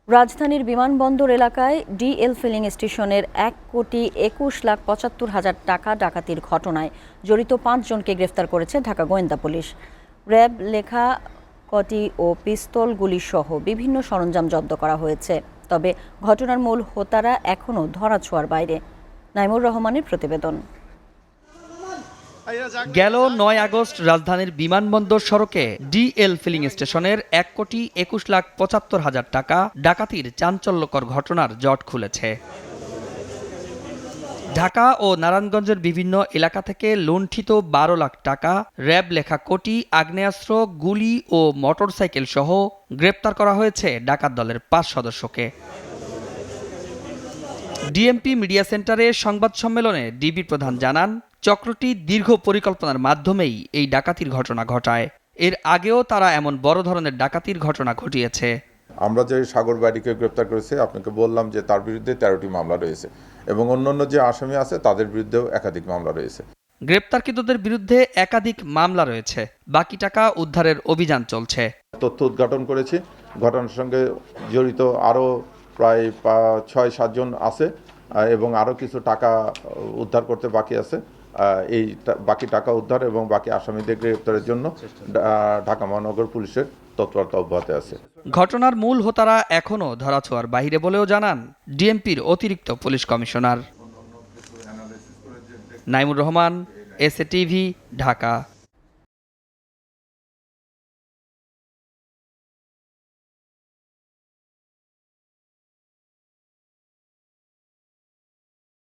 রাজধানীর বিমানবন্দর এলাকায় ডিএল ফিলিং স্টেশনের ১,২১,৭৫,০০০ টাকা ডাকাতির ঘটনায় জড়িত ৫ জনকে গ্রেফতার করেছে ঢাকা গোয়েন্দা পুলিশ। র্যাব লেখা কটি ও পিস্তলগুলি সহ বিভিন্ন সরঞ্জাম জব্দ করা হয়েছে। তবে ঘটনার মূল হোতারা এখনও ধরাছোঁয়ার বাইরে। নাইমুর রহমানের প্রতিবেদন। গেল ৯ আগস্ট রাজধানীর বিমানবন্দর সড়কে ডিএল ফিলিং স্টেশনের ১,২১,৭৫,০০০ টাকা ডাকাতির চাঞ্চল্যকর ঘটনার জট খুলেছে। ঢাকা ও নারায়ণগঞ্জের বিভিন্ন এলাকা থেকে লুণ্ঠিত ১২ লাখ টাকা, র্যাব লেখা কোটি, আগ্নেয়াস্ত্র, গুলি ও মোটরসাইকেল সহ গ্রেপ্তার করা হয়েছে ডাকাত দলের ৫ সদস্যকে। ডিএমপি মিডিয়া সেন্টারে সংবাদ সম্মেলনে ডিবি প্রধান জানান, চক্রটি দীর্ঘ পরিকল্পনার মাধ্যমেই এই ডাকাতির ঘটনা ঘটায়। এর আগেও তারা এমন বড় ধরনের ডাকাতির ঘটনা ঘটিয়েছে। আমরা যে সাগর বাড়িকে গ্রেপ্তার করেছি, আপনাকে বললাম যে তার বিরুদ্ধে ১৩টি মামলা রয়েছে এবং অন্যান্য যে আসামি আছে তাদের বিরুদ্ধেও একাধিক মামলা রয়েছে। গ্রেপ্তারকৃতদের বিরুদ্ধে একাধিক মামলা রয়েছে। বাকি টাকা উদ্ধারের অভিযান চলছে। তথ্য উদ্ঘাটন করেছি, ঘটনার সঙ্গে জড়িত আরও প্রায় ৬-৭ জন আছে এবং আরও কিছু টাকা উদ্ধার করতে বাকি আছে। এই বাকি টাকা উদ্ধার এবং বাকি আসামিদের গ্রেপ্তারের জন্য ঢাকা মহানগর পুলিশের তৎপরতা অব্যাহত আছে। ঘটনার মূল হোতারা এখনও ধরাছোঁয়ার বাইরে বলেও জানান ডিএমপির অতিরিক্ত police commissioner. Naimur Rahman, SA TV, Dhaka.